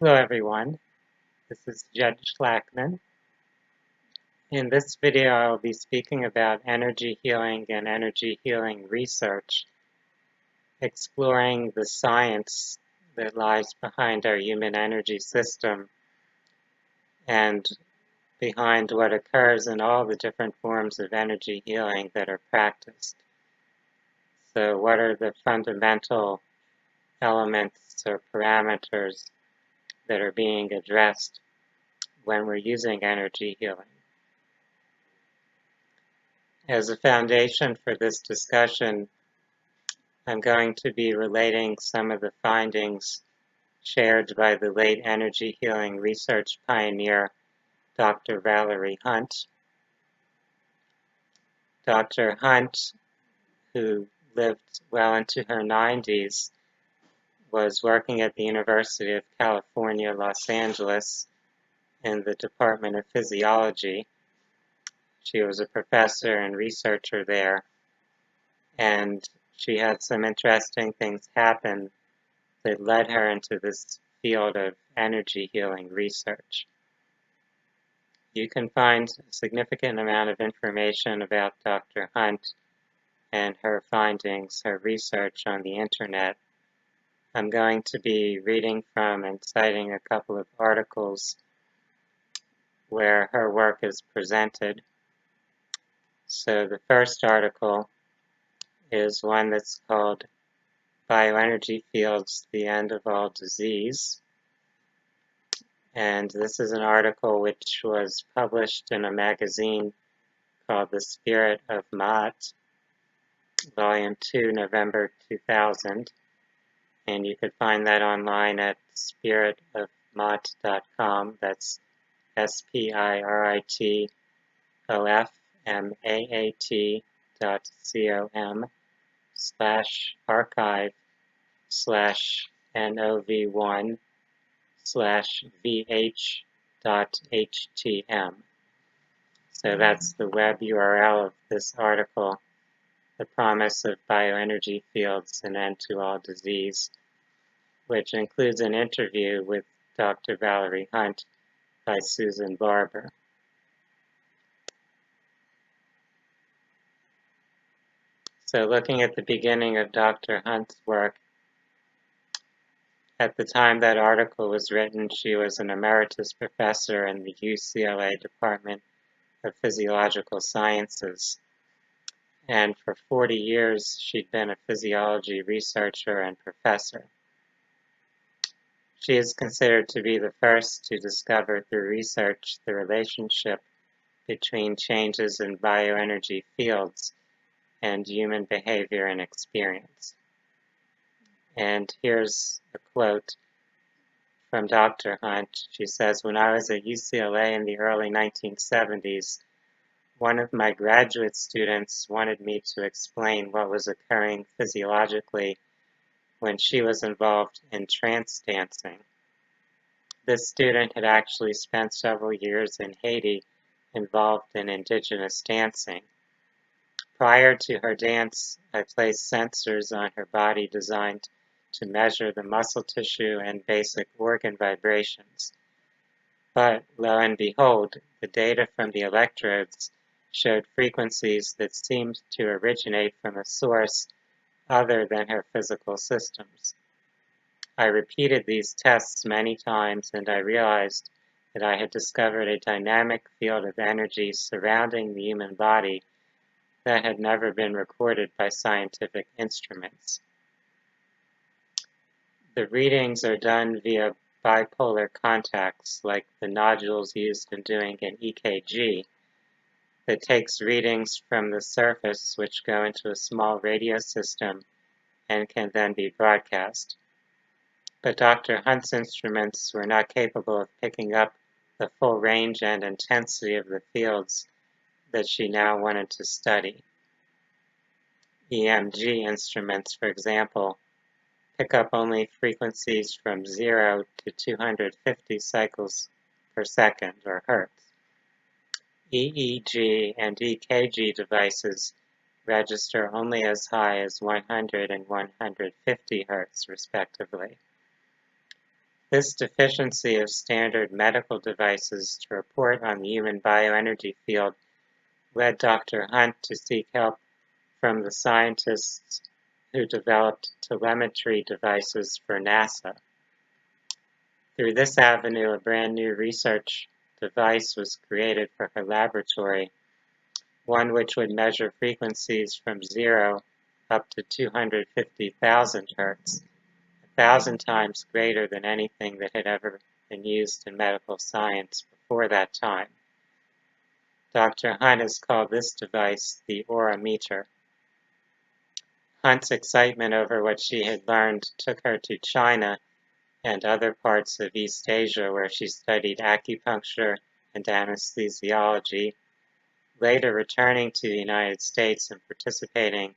Hello everyone, this is Judge Schlackman. In this video I'll be speaking about energy healing and energy healing research, exploring the science that lies behind our human energy system and behind what occurs in all the different forms of energy healing that are practiced. So what are the fundamental elements or parameters that are being addressed when we're using energy healing? As a foundation for this discussion, I'm going to be relating some of the findings shared by the late energy healing research pioneer, Dr. Valerie Hunt. Dr. Hunt, who lived well into her 90s, was working at the University of California, Los Angeles in the Department of Physiology. She was a professor and researcher there, and she had some interesting things happen that led her into this field of energy healing research. You can find a significant amount of information about Dr. Hunt and her findings, her research on the internet. I'm going to be reading from and citing a couple of articles where her work is presented. So the first article is one that's called Bioenergy Fields, the End of All Disease. And this is an article which was published in a magazine called The Spirit of Mott, Volume 2, November 2000. And you could find that online at spiritofmott.com. That's spiritofmott.com/archive/nov1/vh.htm. So that's the web URL of this article, The Promise of Bioenergy Fields, An End to All Disease, which includes an interview with Dr. Valerie Hunt by Susan Barber. So looking at the beginning of Dr. Hunt's work, at the time that article was written, she was an emeritus professor in the UCLA Department of Physiological Sciences. And for 40 years, she'd been a physiology researcher and professor. She is considered to be the first to discover through research the relationship between changes in bioenergy fields and human behavior and experience. And here's a quote from Dr. Hunt. She says, "When I was at UCLA in the early 1970s, one of my graduate students wanted me to explain what was occurring physiologically when she was involved in trance dancing. This student had actually spent several years in Haiti involved in indigenous dancing. Prior to her dance, I placed sensors on her body designed to measure the muscle tissue and basic organ vibrations. But, lo and behold, the data from the electrodes showed frequencies that seemed to originate from a source other than her physical systems. I repeated these tests many times, and I realized that I had discovered a dynamic field of energy surrounding the human body that had never been recorded by scientific instruments. The readings are done via bipolar contacts, like the nodules used in doing an EKG, that takes readings from the surface which go into a small radio system and can then be broadcast. But Dr. Hunt's instruments were not capable of picking up the full range and intensity of the fields that she now wanted to study. EMG instruments, for example, pick up only frequencies from 0 to 250 cycles per second, or hertz. EEG and EKG devices register only as high as 100 and 150 hertz, respectively. This deficiency of standard medical devices to report on the human bioenergy field led Dr. Hunt to seek help from the scientists who developed telemetry devices for NASA. Through this avenue, a brand new research device was created for her laboratory, one which would measure frequencies from 0 up to 250,000 hertz, 1,000 times greater than anything that had ever been used in medical science before that time. Dr. Hunt has called this device the aurimeter. Hunt's excitement over what she had learned took her to China and other parts of East Asia, where she studied acupuncture and anesthesiology, later returning to the United States and participating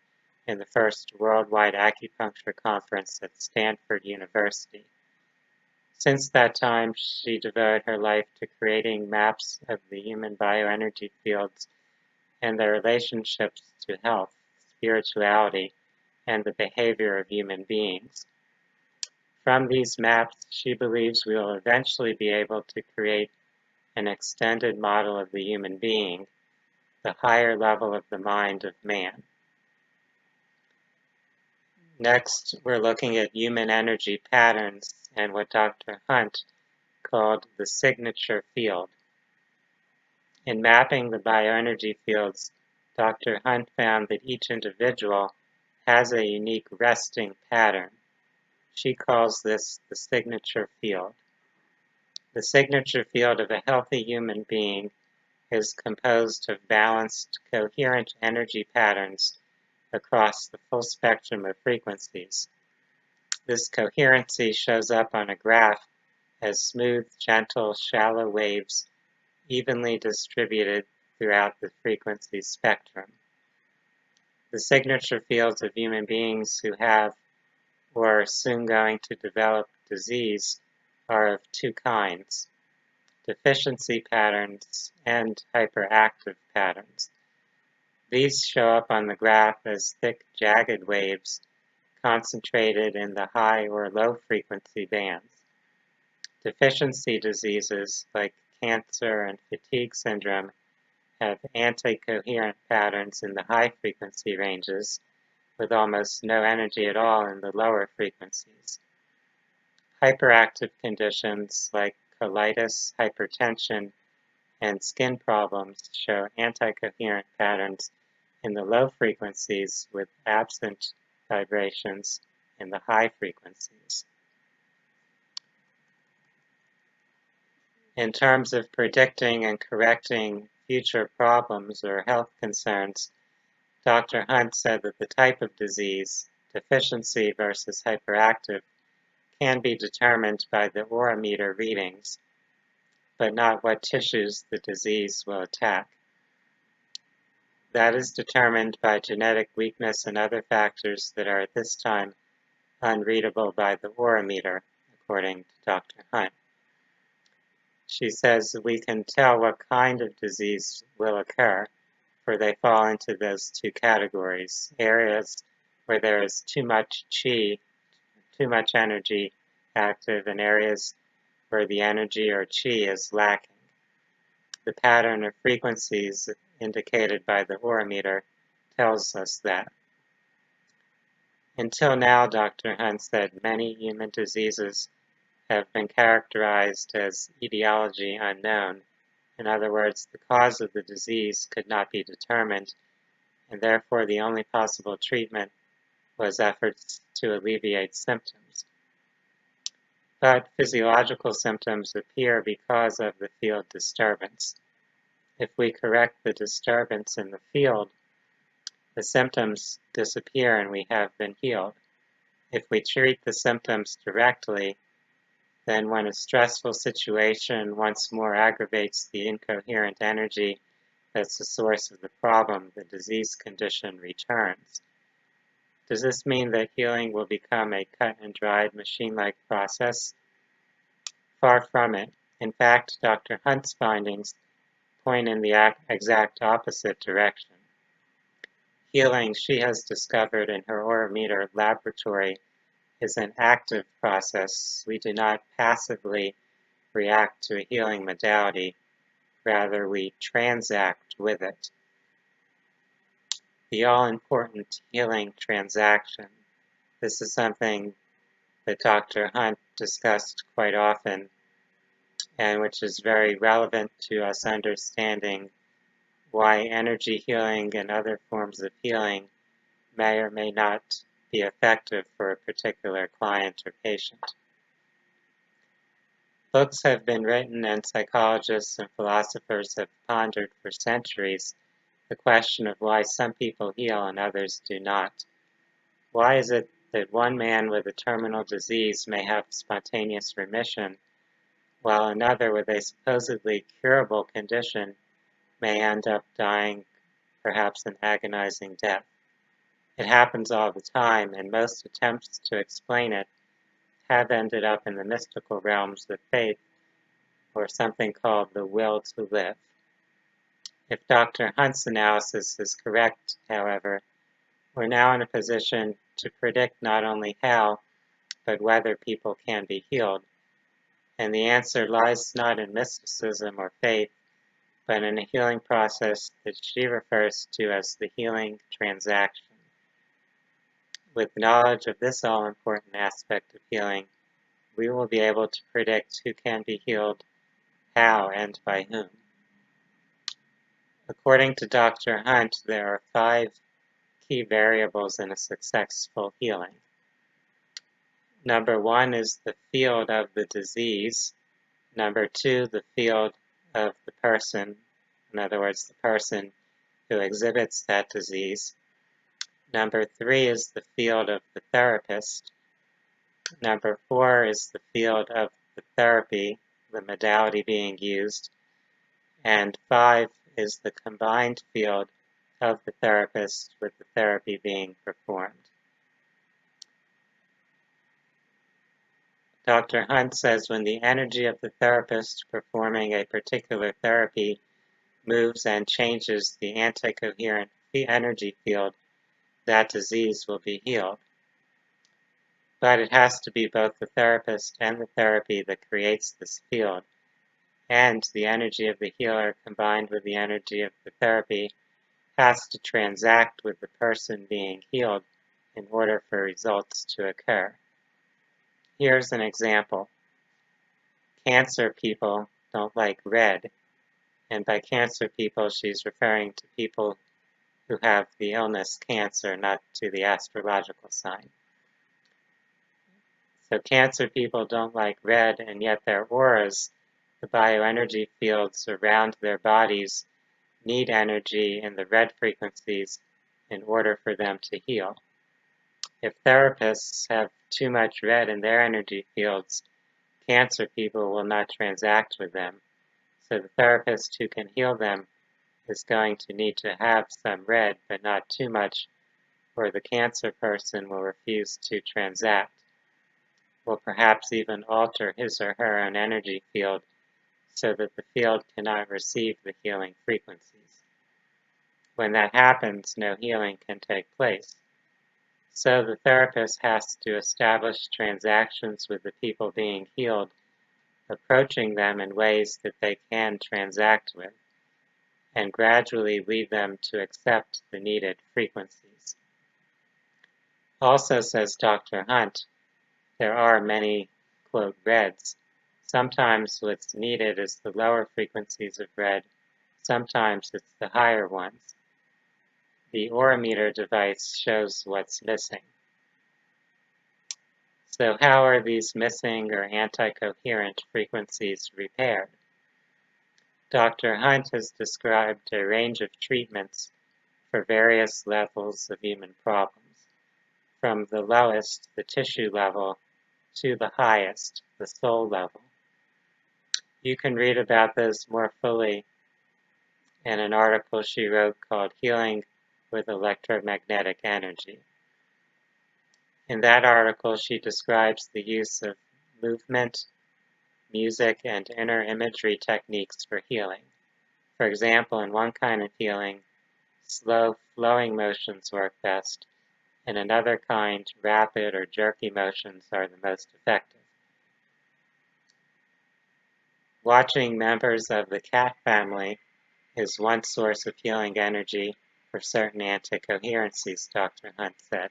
in the first worldwide acupuncture conference at Stanford University. Since that time, she devoted her life to creating maps of the human bioenergy fields and their relationships to health, spirituality, and the behavior of human beings. From these maps, she believes we will eventually be able to create an extended model of the human being, the higher level of the mind of man. Next, we're looking at human energy patterns and what Dr. Hunt called the signature field. In mapping the bioenergy fields, Dr. Hunt found that each individual has a unique resting pattern. She calls this the signature field. The signature field of a healthy human being is composed of balanced, coherent energy patterns across the full spectrum of frequencies. This coherency shows up on a graph as smooth, gentle, shallow waves evenly distributed throughout the frequency spectrum. The signature fields of human beings who have or are soon going to develop disease are of two kinds: deficiency patterns and hyperactive patterns. These show up on the graph as thick, jagged waves concentrated in the high or low frequency bands. Deficiency diseases like cancer and fatigue syndrome have anti-coherent patterns in the high frequency ranges, with almost no energy at all in the lower frequencies. Hyperactive conditions like colitis, hypertension, and skin problems show anti-coherent patterns in the low frequencies with absent vibrations in the high frequencies. In terms of predicting and correcting future problems or health concerns, Dr. Hunt said that the type of disease, deficiency versus hyperactive, can be determined by the aurimeter readings, but not what tissues the disease will attack. That is determined by genetic weakness and other factors that are at this time unreadable by the aurimeter, according to Dr. Hunt. She says we can tell what kind of disease will occur, for they fall into those two categories: areas where there is too much qi, too much energy active, and areas where the energy or qi is lacking. The pattern of frequencies indicated by the aurimeter tells us that. Until now, Dr. Hunt said, many human diseases have been characterized as etiology unknown. In other words, the cause of the disease could not be determined, and therefore the only possible treatment was efforts to alleviate symptoms. But physiological symptoms appear because of the field disturbance. If we correct the disturbance in the field, the symptoms disappear and we have been healed. If we treat the symptoms directly, then when a stressful situation once more aggravates the incoherent energy that's the source of the problem, the disease condition returns. Does this mean that healing will become a cut and dried machine-like process? Far from it. In fact, Dr. Hunt's findings point in the exact opposite direction. Healing, she has discovered in her aurimeter laboratory, is an active process. We do not passively react to a healing modality, rather we transact with it. The all-important healing transaction. This is something that Dr. Hunt discussed quite often, and which is very relevant to us understanding why energy healing and other forms of healing may or may not be effective for a particular client or patient. Books have been written and psychologists and philosophers have pondered for centuries the question of why some people heal and others do not. Why is it that one man with a terminal disease may have spontaneous remission, while another with a supposedly curable condition may end up dying, perhaps an agonizing death? It happens all the time, and most attempts to explain it have ended up in the mystical realms of faith, or something called the will to live. If Dr. Hunt's analysis is correct, however, we're now in a position to predict not only how, but whether people can be healed. And the answer lies not in mysticism or faith, but in a healing process that she refers to as the healing transaction. With knowledge of this all-important aspect of healing, we will be able to predict who can be healed, how, and by whom. According to Dr. Hunt, there are 5 key variables in a successful healing. Number 1 is the field of the disease. Number 2, the field of the person, in other words, the person who exhibits that disease. Number 3 is the field of the therapist. Number 4 is the field of the therapy, the modality being used. And 5 is the combined field of the therapist with the therapy being performed. Dr. Hunt says when the energy of the therapist performing a particular therapy moves and changes the anticoherent energy field, that disease will be healed. But it has to be both the therapist and the therapy that creates this field, and the energy of the healer combined with the energy of the therapy has to transact with the person being healed in order for results to occur. Here's an example. Cancer people don't like red, and by cancer people she's referring to people who have the illness cancer, not to the astrological sign. So cancer people don't like red, and yet their auras, the bioenergy fields around their bodies, need energy in the red frequencies in order for them to heal. If therapists have too much red in their energy fields, cancer people will not transact with them. So the therapist who can heal them is going to need to have some red, but not too much, or the cancer person will refuse to transact, will perhaps even alter his or her own energy field so that the field cannot receive the healing frequencies. When that happens, no healing can take place. So the therapist has to establish transactions with the people being healed, approaching them in ways that they can transact with, and gradually lead them to accept the needed frequencies. Also, says Dr. Hunt, there are many, quote, reds. Sometimes what's needed is the lower frequencies of red, sometimes it's the higher ones. The aurimeter device shows what's missing. So how are these missing or anti-coherent frequencies repaired? Dr. Hunt has described a range of treatments for various levels of human problems, from the lowest, the tissue level, to the highest, the soul level. You can read about this more fully in an article she wrote called Healing with Electromagnetic Energy. In that article, she describes the use of movement, music, and inner imagery techniques for healing. For example, in one kind of healing, slow flowing motions work best, and another kind, rapid or jerky motions, are the most effective. Watching members of the cat family is one source of healing energy for certain anticoherencies, Dr. Hunt said.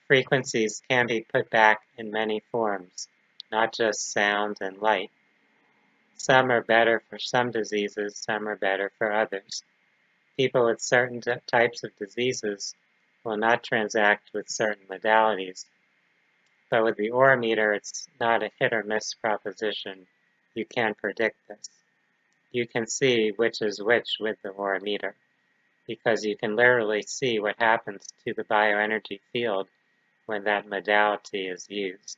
Frequencies can be put back in many forms, not just sound and light. Some are better for some diseases, some are better for others. People with certain types of diseases will not transact with certain modalities. But with the aura meter, it's not a hit or miss proposition. You can predict this. You can see which is which with the aura meter, because you can literally see what happens to the bioenergy field when that modality is used.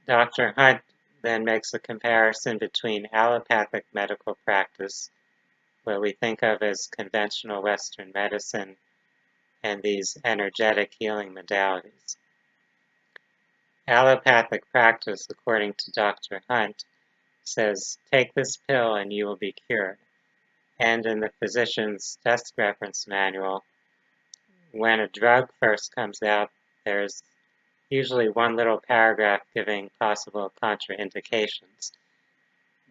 Dr. Hunt then makes a comparison between allopathic medical practice, what we think of as conventional Western medicine, and these energetic healing modalities. Allopathic practice, according to Dr. Hunt, says, take this pill and you will be cured. And in the physician's desk reference manual, when a drug first comes out, there's usually one little paragraph giving possible contraindications.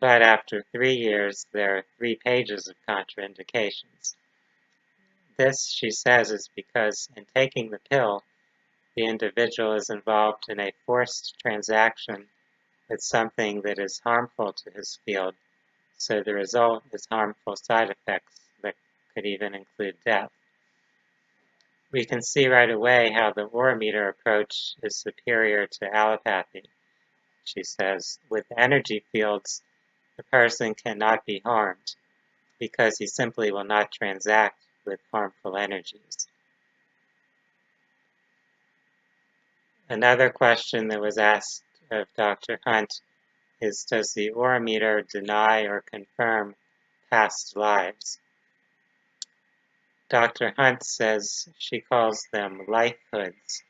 But after 3 years, there are 3 pages of contraindications. This, she says, is because in taking the pill, the individual is involved in a forced transaction with something that is harmful to his field, so the result is harmful side effects that could even include death. We can see right away how the aura meter approach is superior to allopathy. She says, with energy fields, the person cannot be harmed because he simply will not transact with harmful energies. Another question that was asked of Dr. Hunt is, does the aura meter deny or confirm past lives? Dr. Hunt says she calls them lifehoods,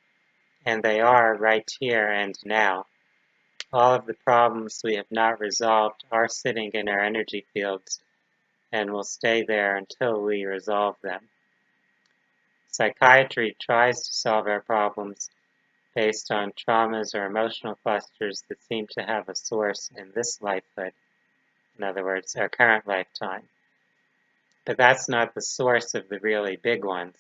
and they are right here and now. All of the problems we have not resolved are sitting in our energy fields and will stay there until we resolve them. Psychiatry tries to solve our problems based on traumas or emotional clusters that seem to have a source in this lifehood, in other words, our current lifetime. But that's not the source of the really big ones.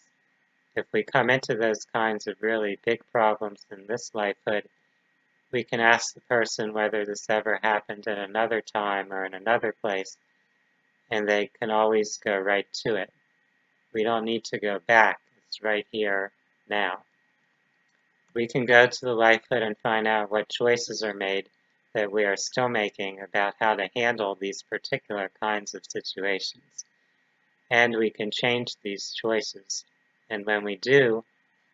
If we come into those kinds of really big problems in this lifehood, we can ask the person whether this ever happened at another time or in another place, and they can always go right to it. We don't need to go back. It's right here, now. We can go to the lifehood and find out what choices are made that we are still making about how to handle these particular kinds of situations. And we can change these choices. And when we do,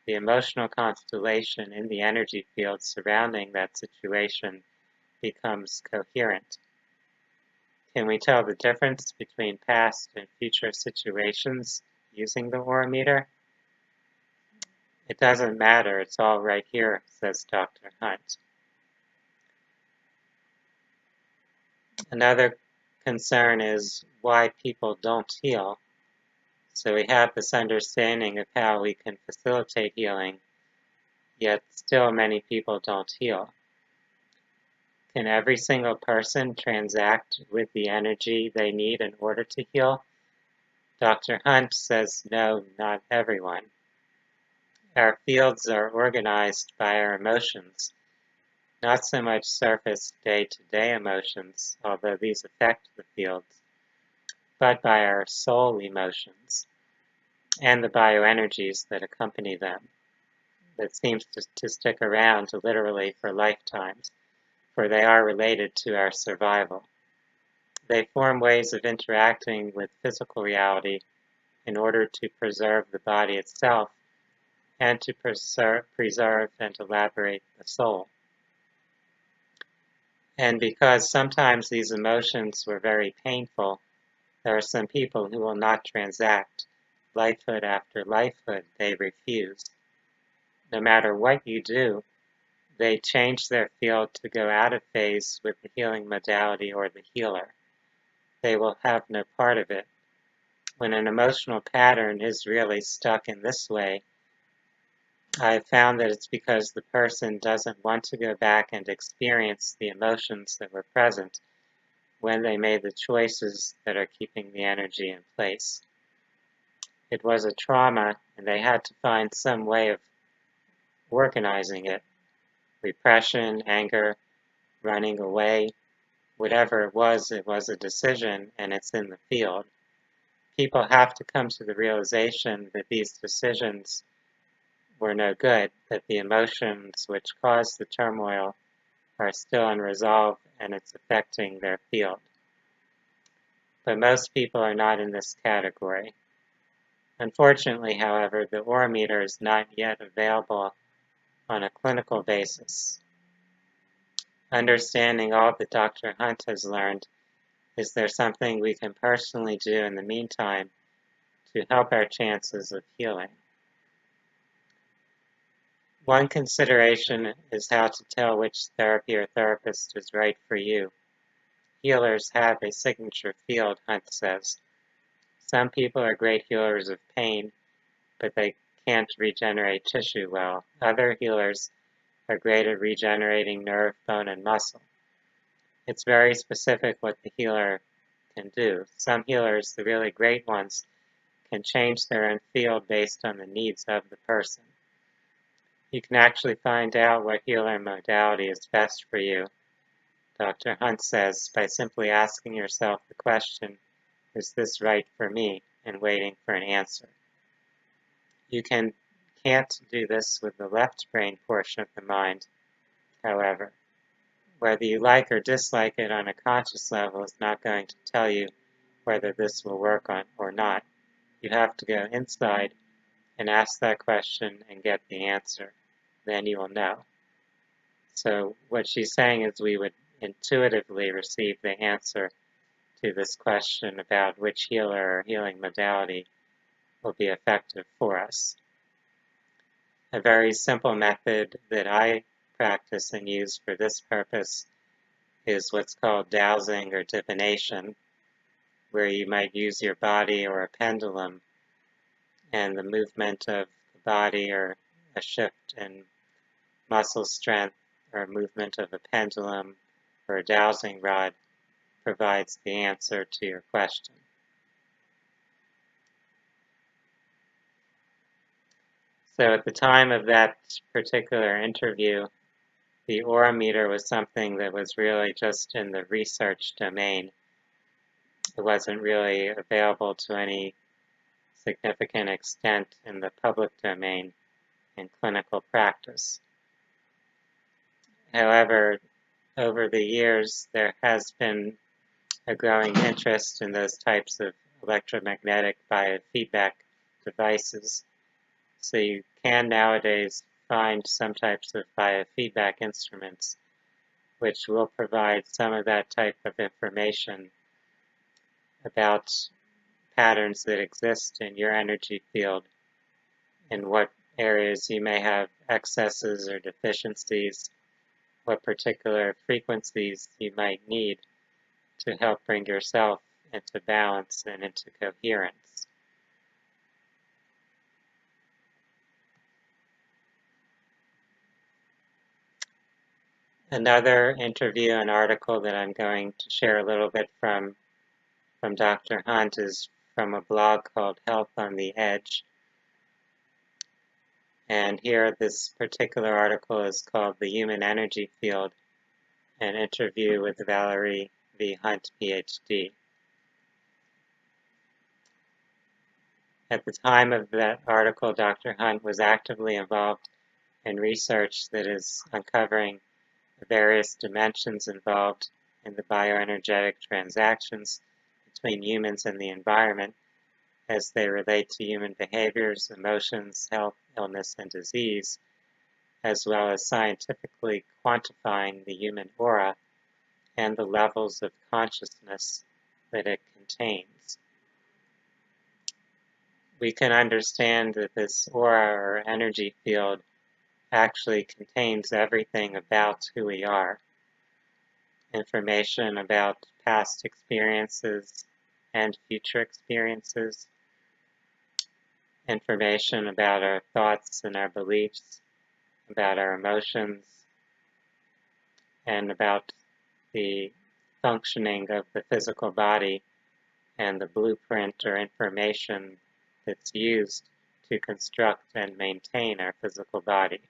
the emotional constellation in the energy field surrounding that situation becomes coherent. Can we tell the difference between past and future situations using the aura meter? It doesn't matter, it's all right here, says Dr. Hunt. Another concern is why people don't heal. So we have this understanding of how we can facilitate healing, yet still many people don't heal. Can every single person transact with the energy they need in order to heal? Dr. Hunt says no, not everyone. Our fields are organized by our emotions, not so much surface day-to-day emotions, although these affect the fields, but by our soul emotions and the bioenergies that accompany them, that seems to stick around literally for lifetimes, for they are related to our survival. They form ways of interacting with physical reality in order to preserve the body itself and to preserve and elaborate the soul. And because sometimes these emotions were very painful, there are some people who will not transact. Lifehood after lifehood, they refuse. No matter what you do, they change their field to go out of phase with the healing modality or the healer. They will have no part of it. when an emotional pattern is really stuck in this way, I've found that it's because the person doesn't want to go back and experience the emotions that were present when they made the choices that are keeping the energy in place. It was a trauma, and they had to find some way of organizing it. Repression, anger, running away, whatever it was a decision, and it's in the field. People have to come to the realization that these decisions were no good, that the emotions which caused the turmoil are still unresolved and it's affecting their field. But most people are not in this category. Unfortunately, however, the aura meter is not yet available on a clinical basis. Understanding all that Dr. Hunt has learned, is there something we can personally do in the meantime to help our chances of healing? One consideration is how to tell which therapy or therapist is right for you. Healers have a signature field, Hunt says. Some people are great healers of pain, but they can't regenerate tissue well. Other healers are great at regenerating nerve, bone, and muscle. It's very specific what the healer can do. Some healers, the really great ones, can change their own field based on the needs of the person. You can actually find out what healer modality is best for you, Dr. Hunt says, by simply asking yourself the question, is this right for me, and waiting for an answer. You can't do this with the left brain portion of the mind, however. Whether you like or dislike it on a conscious level is not going to tell you whether this will work on or not. You have to go inside and ask that question and get the answer. Then you will know. So what she's saying is we would intuitively receive the answer to this question about which healer or healing modality will be effective for us. A very simple method that I practice and use for this purpose is what's called dowsing or divination, where you might use your body or a pendulum and the movement of the body or a shift in muscle strength or movement of a pendulum or a dowsing rod provides the answer to your question. So at the time of that particular interview, the aura meter was something that was really just in the research domain. It wasn't really available to any significant extent in the public domain in clinical practice. However, over the years, there has been a growing interest in those types of electromagnetic biofeedback devices. So you can nowadays find some types of biofeedback instruments which will provide some of that type of information about patterns that exist in your energy field and what areas you may have excesses or deficiencies, what particular frequencies you might need to help bring yourself into balance and into coherence. Another interview and article that I'm going to share a little bit from Dr. Hunt is from a blog called Health on the Edge. And here this particular article is called The Human Energy Field, an interview with Valerie V. Hunt, PhD. At the time of that article, Dr. Hunt was actively involved in research that is uncovering the various dimensions involved in the bioenergetic transactions between humans and the environment as they relate to human behaviors, emotions, health, illness, and disease, as well as scientifically quantifying the human aura and the levels of consciousness that it contains. We can understand that this aura or energy field actually contains everything about who we are. Information about past experiences, and future experiences, information about our thoughts and our beliefs, about our emotions, and about the functioning of the physical body and the blueprint or information that's used to construct and maintain our physical body.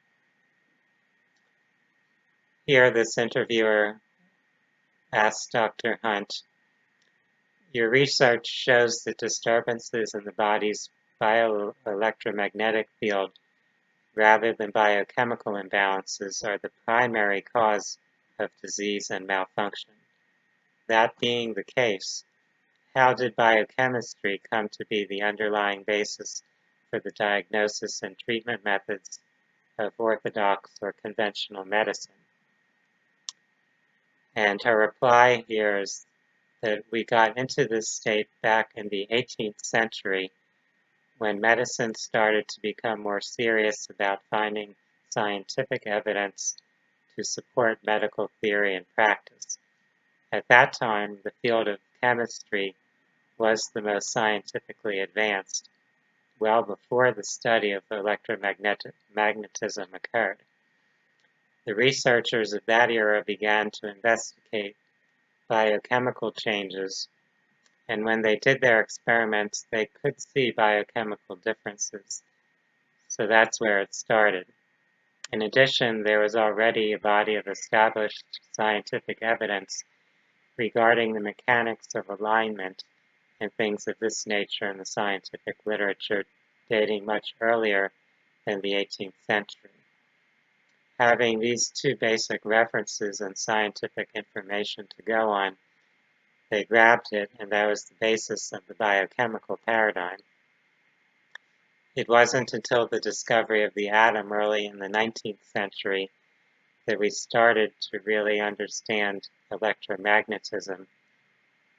Here, this interviewer asked Dr. Hunt, "Your research shows that disturbances in the body's bioelectromagnetic field rather than biochemical imbalances are the primary cause of disease and malfunction. That being the case, how did biochemistry come to be the underlying basis for the diagnosis and treatment methods of orthodox or conventional medicine?" And her reply here is that we got into this state back in the 18th century when medicine started to become more serious about finding scientific evidence to support medical theory and practice. At that time, the field of chemistry was the most scientifically advanced, well before the study of electromagnetism occurred. The researchers of that era began to investigate biochemical changes, and when they did their experiments, they could see biochemical differences. So that's where it started. In addition, there was already a body of established scientific evidence regarding the mechanics of alignment and things of this nature in the scientific literature dating much earlier than the 18th century. Having these two basic references and scientific information to go on, they grabbed it, and that was the basis of the biochemical paradigm. It wasn't until the discovery of the atom early in the 19th century that we started to really understand electromagnetism,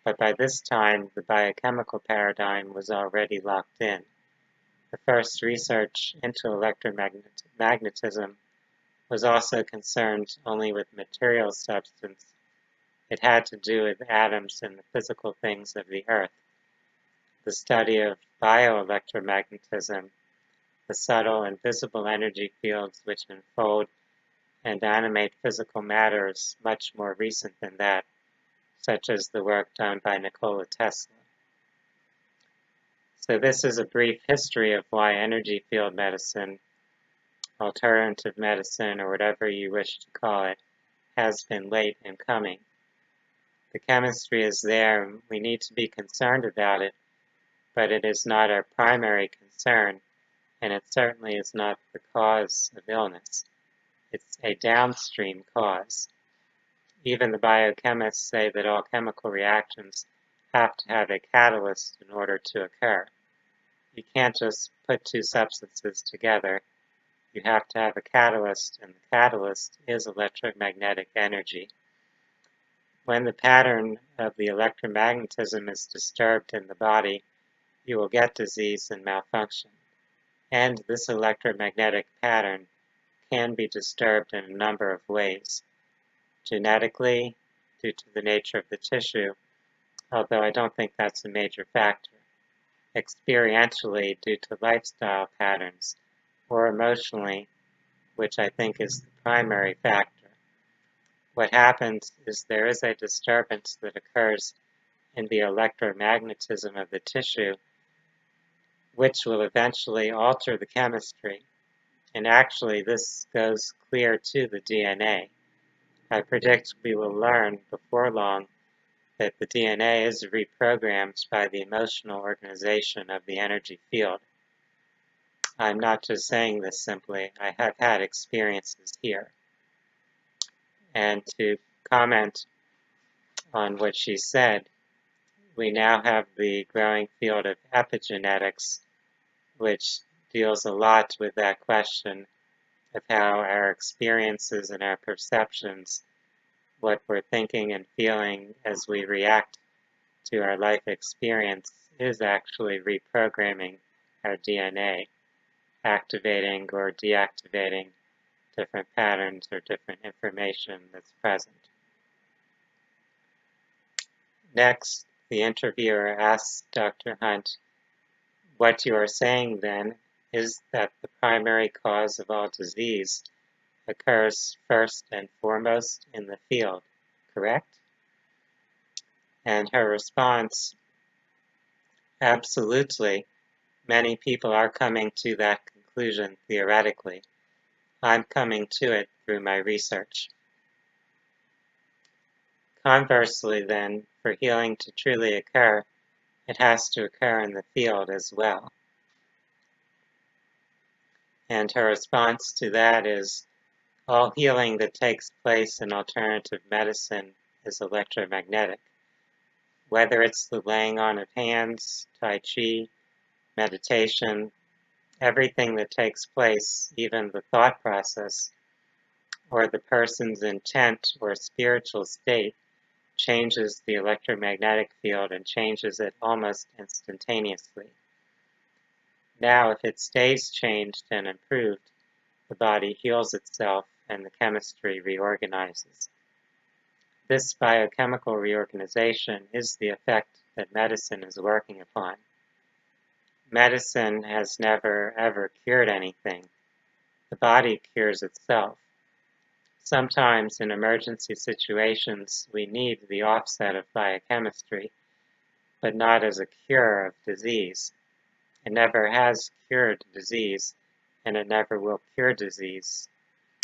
but by this time the biochemical paradigm was already locked in. The first research into electromagnetism was also concerned only with material substance. It had to do with atoms and the physical things of the earth. The study of bioelectromagnetism, the subtle and visible energy fields which enfold and animate physical matter, is much more recent than that, such as the work done by Nikola Tesla. So this is a brief history of why energy field medicine, alternative medicine, or whatever you wish to call it, has been late in coming. The chemistry is there, and we need to be concerned about it, but it is not our primary concern, and it certainly is not the cause of illness. It's a downstream cause. Even the biochemists say that all chemical reactions have to have a catalyst in order to occur. You can't just put two substances together. You have to have a catalyst, and the catalyst is electromagnetic energy. When the pattern of the electromagnetism is disturbed in the body, you will get disease and malfunction. And this electromagnetic pattern can be disturbed in a number of ways. Genetically, due to the nature of the tissue, although I don't think that's a major factor. Experientially, due to lifestyle patterns, or emotionally, which I think is the primary factor. What happens is there is a disturbance that occurs in the electromagnetism of the tissue, which will eventually alter the chemistry. And actually, this goes clear to the DNA. I predict we will learn before long that the DNA is reprogrammed by the emotional organization of the energy field. I'm not just saying this simply, I have had experiences here. And to comment on what she said, we now have the growing field of epigenetics, which deals a lot with that question of how our experiences and our perceptions, what we're thinking and feeling as we react to our life experience, is actually reprogramming our DNA, activating or deactivating different patterns or different information that's present. Next, the interviewer asks Dr. Hunt, what you are saying then is that the primary cause of all disease occurs first and foremost in the field, correct? And her response, absolutely. Many people are coming to that conclusion theoretically. I'm coming to it through my research. Conversely, then, for healing to truly occur, it has to occur in the field as well. And her response to that is, all healing that takes place in alternative medicine is electromagnetic. Whether it's the laying on of hands, Tai Chi, meditation, everything that takes place, even the thought process, or the person's intent or spiritual state, changes the electromagnetic field and changes it almost instantaneously. Now, if it stays changed and improved, the body heals itself and the chemistry reorganizes. This biochemical reorganization is the effect that medicine is working upon. Medicine has never ever cured anything. The body cures itself. Sometimes in emergency situations, we need the offset of biochemistry, but not as a cure of disease. It never has cured disease, and it never will cure disease.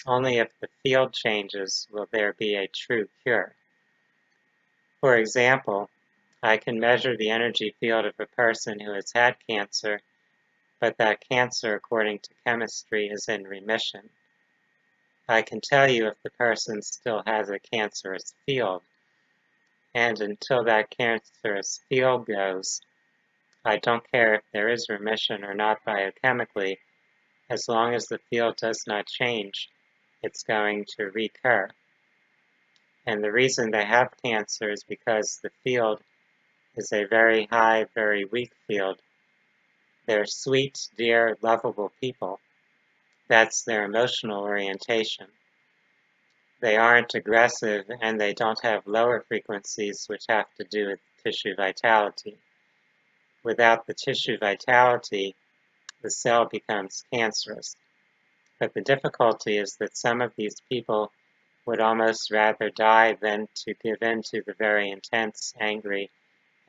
Only if the field changes will there be a true cure. For example, I can measure the energy field of a person who has had cancer, but that cancer, according to chemistry, is in remission. I can tell you if the person still has a cancerous field, and until that cancerous field goes, I don't care if there is remission or not biochemically, as long as the field does not change, it's going to recur. And the reason they have cancer is because the field is a very high, very weak field. They're sweet, dear, lovable people. That's their emotional orientation. They aren't aggressive, and they don't have lower frequencies which have to do with tissue vitality. Without the tissue vitality, the cell becomes cancerous. But the difficulty is that some of these people would almost rather die than to give in to the very intense, angry,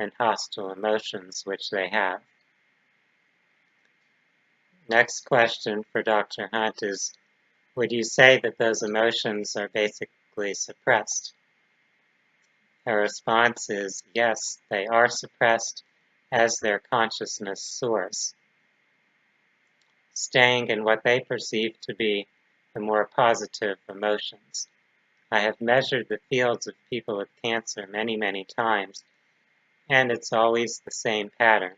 and hostile emotions which they have. Next question for Dr. Hunt is, would you say that those emotions are basically suppressed? Her response is, yes, they are suppressed as their consciousness soars, staying in what they perceive to be the more positive emotions. I have measured the fields of people with cancer many, many times, and it's always the same pattern.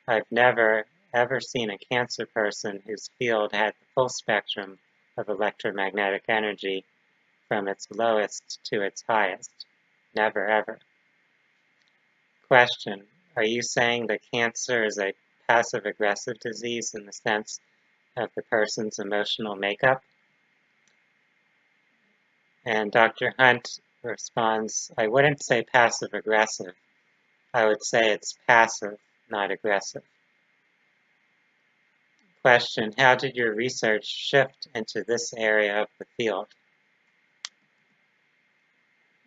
I've never ever seen a cancer person whose field had the full spectrum of electromagnetic energy from its lowest to its highest. Never ever. Question: are you saying that cancer is a passive-aggressive disease in the sense of the person's emotional makeup? And Dr. Hunt responds, I wouldn't say passive-aggressive. I would say it's passive, not aggressive. Question: how did your research shift into this area of the field?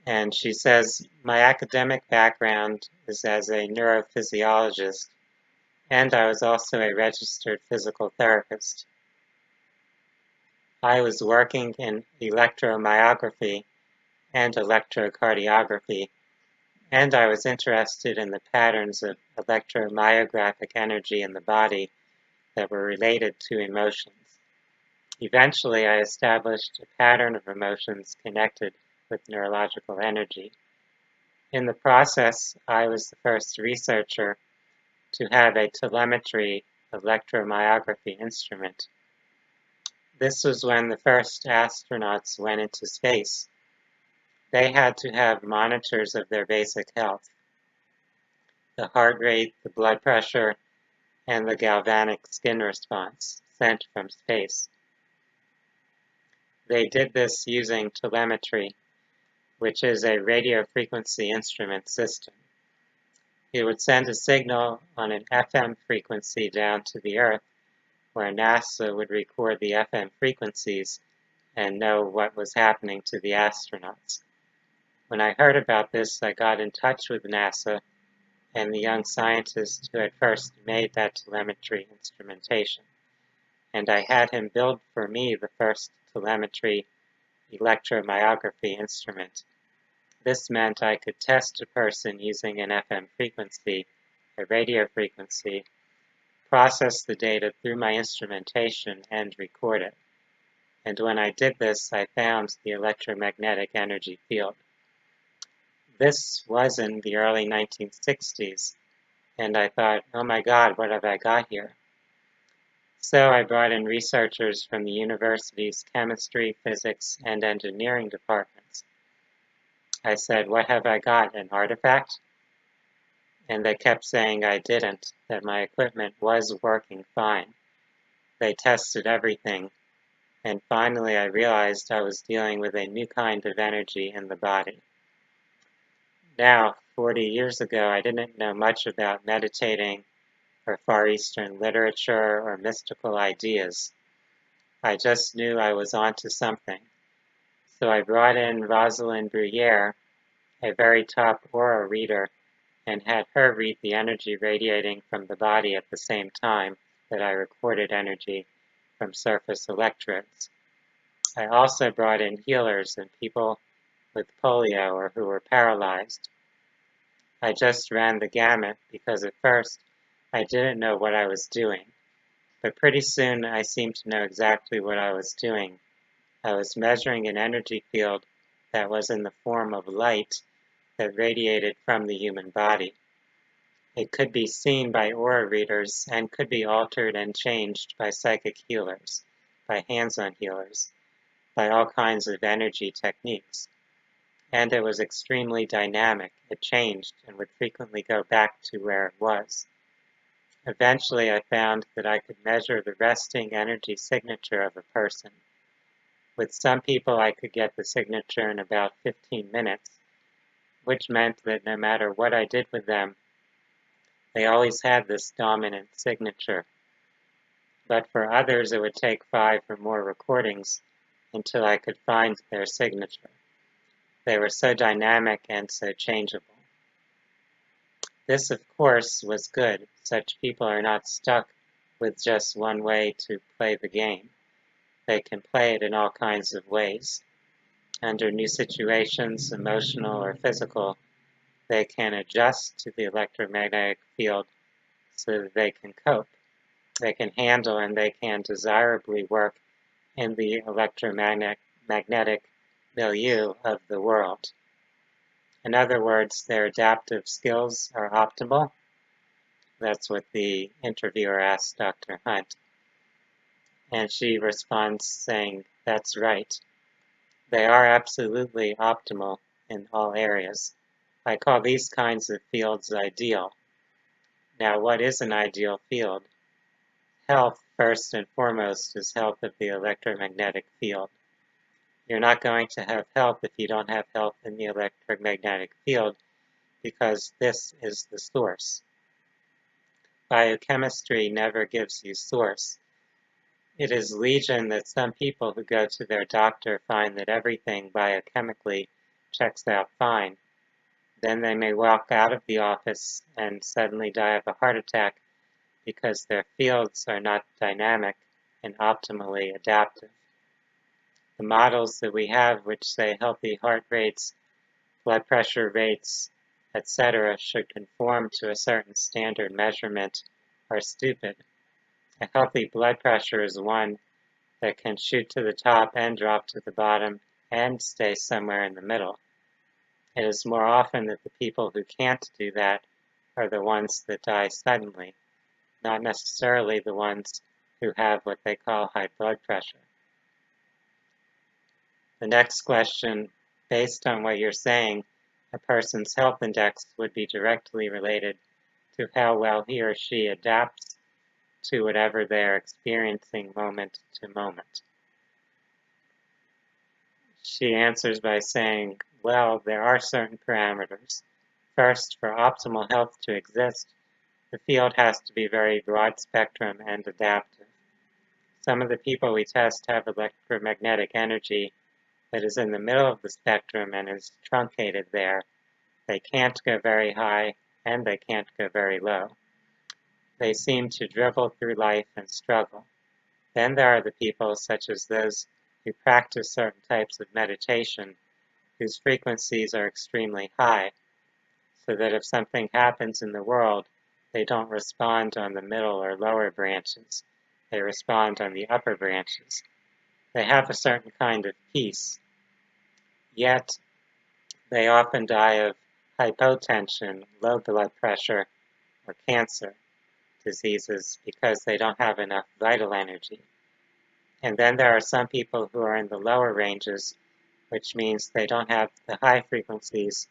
And she says, my academic background is as a neurophysiologist, and I was also a registered physical therapist. I was working in electromyography and electrocardiography, and I was interested in the patterns of electromyographic energy in the body that were related to emotions. Eventually, I established a pattern of emotions connected with neurological energy. In the process, I was the first researcher to have a telemetry electromyography instrument. This was when the first astronauts went into space. They had to have monitors of their basic health, the heart rate, the blood pressure, and the galvanic skin response sent from space. They did this using telemetry, which is a radio frequency instrument system. It would send a signal on an FM frequency down to the Earth, where NASA would record the FM frequencies and know what was happening to the astronauts. When I heard about this, I got in touch with NASA and the young scientist who had first made that telemetry instrumentation, and I had him build for me the first telemetry electromyography instrument. This meant I could test a person using an FM frequency, a radio frequency, process the data through my instrumentation, and record it. And when I did this, I found the electromagnetic energy field. This was in the early 1960s, and I thought, oh my God, what have I got here? So I brought in researchers from the university's chemistry, physics, and engineering departments. I said, what have I got, an artifact? And they kept saying I didn't, that my equipment was working fine. They tested everything, and finally I realized I was dealing with a new kind of energy in the body. Now, 40 years ago, I didn't know much about meditating or Far Eastern literature or mystical ideas. I just knew I was onto something. So I brought in Rosalind Bruyere, a very top aura reader, and had her read the energy radiating from the body at the same time that I recorded energy from surface electrodes. I also brought in healers and people with polio or who were paralyzed. I just ran the gamut because at first I didn't know what I was doing, but pretty soon I seemed to know exactly what I was doing. I was measuring an energy field that was in the form of light that radiated from the human body. It could be seen by aura readers and could be altered and changed by psychic healers, by hands-on healers, by all kinds of energy techniques. And it was extremely dynamic. It changed and would frequently go back to where it was. Eventually, I found that I could measure the resting energy signature of a person. With some people, I could get the signature in about 15 minutes, which meant that no matter what I did with them, they always had this dominant signature. But for others, it would take 5 or more recordings until I could find their signature. They were so dynamic and so changeable. This, of course, was good. Such people are not stuck with just one way to play the game. They can play it in all kinds of ways. Under new situations, emotional or physical, they can adjust to the electromagnetic field so that they can cope. They can handle and they can desirably work in the electromagnetic milieu of the world. In other words, their adaptive skills are optimal. That's what the interviewer asked Dr. Hunt. And she responds saying, that's right. They are absolutely optimal in all areas. I call these kinds of fields ideal. Now, what is an ideal field? Health, first and foremost, is health of the electromagnetic field. You're not going to have health if you don't have health in the electromagnetic field, because this is the source. Biochemistry never gives you source. It is legion that some people who go to their doctor find that everything biochemically checks out fine. Then they may walk out of the office and suddenly die of a heart attack because their fields are not dynamic and optimally adaptive. The models that we have, which say healthy heart rates, blood pressure rates, etc., should conform to a certain standard measurement, are stupid. A healthy blood pressure is one that can shoot to the top and drop to the bottom and stay somewhere in the middle. It is more often that the people who can't do that are the ones that die suddenly, not necessarily the ones who have what they call high blood pressure. The next question, based on what you're saying, a person's health index would be directly related to how well he or she adapts to whatever they're experiencing moment to moment. She answers by saying, well, there are certain parameters. First, for optimal health to exist, the field has to be very broad spectrum and adaptive. Some of the people we test have electromagnetic energy that is in the middle of the spectrum and is truncated there. They can't go very high and they can't go very low. They seem to dribble through life and struggle. Then there are the people, such as those who practice certain types of meditation, whose frequencies are extremely high, so that if something happens in the world, they don't respond on the middle or lower branches. They respond on the upper branches. They have a certain kind of peace, yet they often die of hypotension, low blood pressure, or cancer diseases because they don't have enough vital energy. And then there are some people who are in the lower ranges, which means they don't have the high frequencies,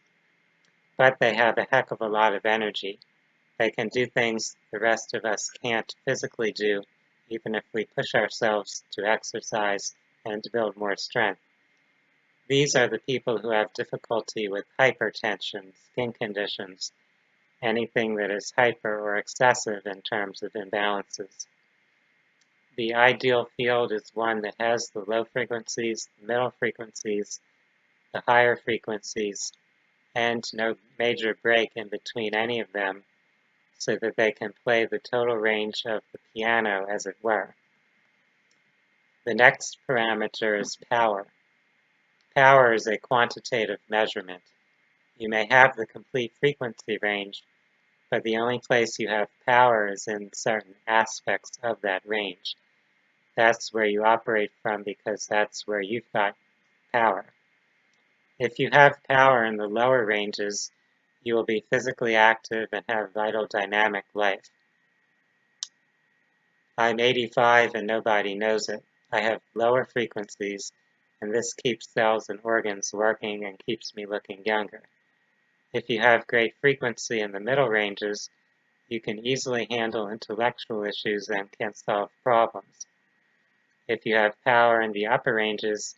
but they have a heck of a lot of energy. They can do things the rest of us can't physically do, even if we push ourselves to exercise and to build more strength. These are the people who have difficulty with hypertension, skin conditions, anything that is hyper or excessive in terms of imbalances. The ideal field is one that has the low frequencies, the middle frequencies, the higher frequencies, and no major break in between any of them, so that they can play the total range of the piano, as it were. The next parameter is power. Power is a quantitative measurement. You may have the complete frequency range, but the only place you have power is in certain aspects of that range. That's where you operate from because that's where you've got power. If you have power in the lower ranges, you will be physically active and have vital dynamic life. I'm 85 and nobody knows it. I have lower frequencies, and this keeps cells and organs working and keeps me looking younger. If you have great frequency in the middle ranges, you can easily handle intellectual issues and can solve problems. If you have power in the upper ranges,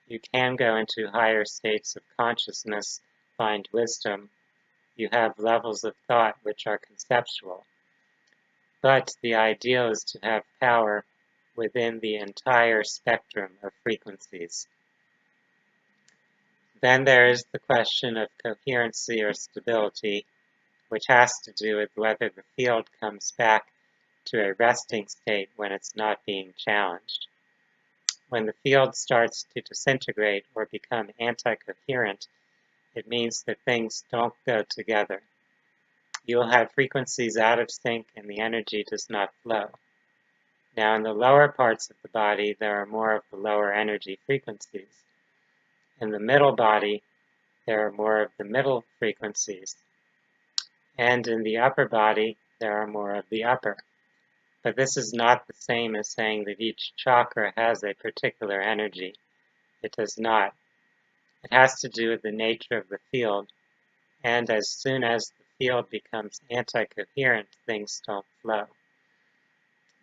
you can go into higher states of consciousness, find wisdom. You have levels of thought which are conceptual. But the ideal is to have power within the entire spectrum of frequencies. Then there is the question of coherency or stability, which has to do with whether the field comes back to a resting state when it's not being challenged. When the field starts to disintegrate or become anti-coherent, it means that things don't go together. You will have frequencies out of sync and the energy does not flow. Now in the lower parts of the body, there are more of the lower energy frequencies. In the middle body, there are more of the middle frequencies. And in the upper body, there are more of the upper. But this is not the same as saying that each chakra has a particular energy. It does not. It has to do with the nature of the field, and as soon as the field becomes anti-coherent, things don't flow.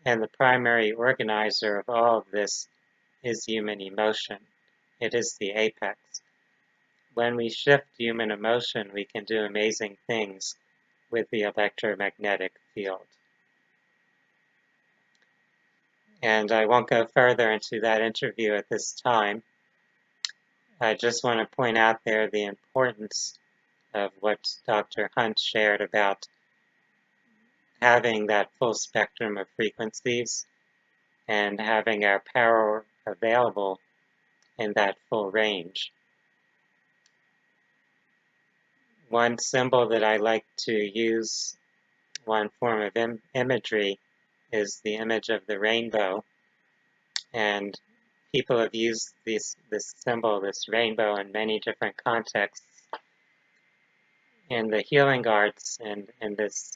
And the primary organizer of all of this is human emotion. It is the apex. When we shift human emotion, we can do amazing things with the electromagnetic field. And I won't go further into that interview at this time. I just want to point out there the importance of what Dr. Hunt shared about having that full spectrum of frequencies and having our power available in that full range. One symbol that I like to use, one form of imagery, is the image of the rainbow. And people have used this symbol, this rainbow, in many different contexts. In the healing arts and in this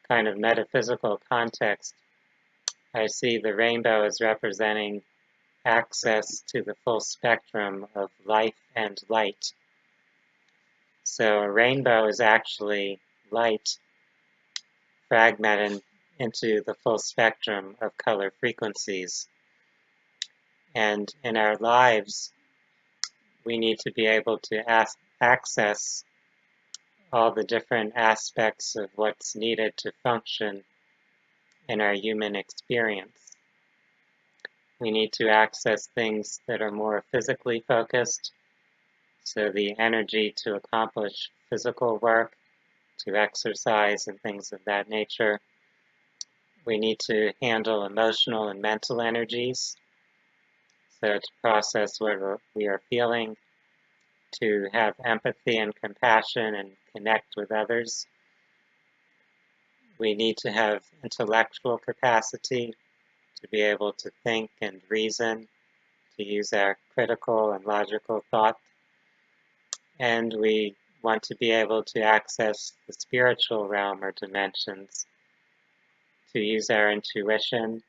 kind of metaphysical context, I see the rainbow as representing access to the full spectrum of life and light. So a rainbow is actually light fragmented into the full spectrum of color frequencies. And in our lives, we need to be able to access all the different aspects of what's needed to function in our human experience. We need to access things that are more physically focused, so the energy to accomplish physical work, to exercise and things of that nature. We need to handle emotional and mental energies, so to process what we are feeling, to have empathy and compassion and connect with others. We need to have intellectual capacity to be able to think and reason, to use our critical and logical thought. And we want to be able to access the spiritual realm or dimensions, to use our intuition,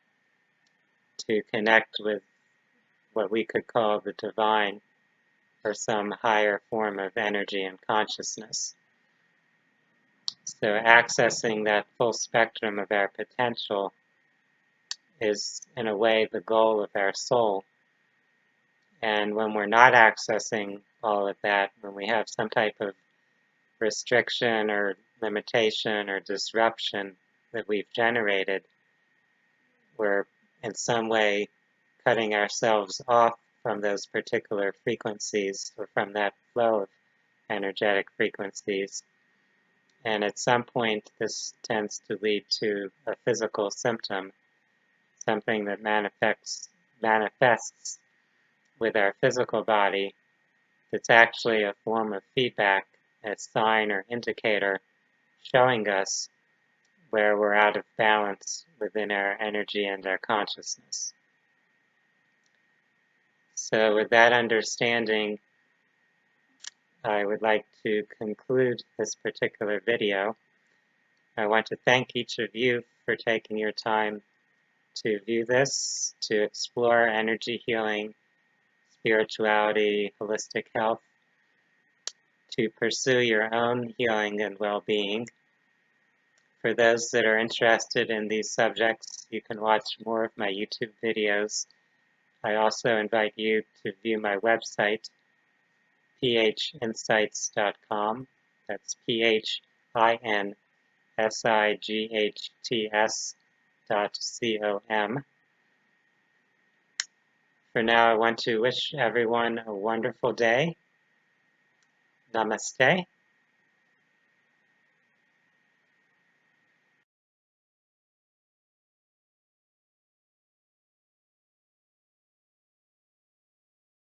to connect with what we could call the divine or some higher form of energy and consciousness. So accessing that full spectrum of our potential is, in a way, the goal of our soul. And when we're not accessing all of that, when we have some type of restriction or limitation or disruption that we've generated, we're in some way cutting ourselves off from those particular frequencies or from that flow of energetic frequencies. And at some point, this tends to lead to a physical symptom, something that manifests with our physical body. That's actually a form of feedback, a sign or indicator showing us where we're out of balance within our energy and our consciousness. So with that understanding, I would like to conclude this particular video. I want to thank each of you for taking your time to view this, to explore energy healing, spirituality, holistic health, to pursue your own healing and well-being. For those that are interested in these subjects, you can watch more of my YouTube videos. I also invite you to view my website, phinsights.com. That's phinsights.com. For now, I want to wish everyone a wonderful day. Namaste.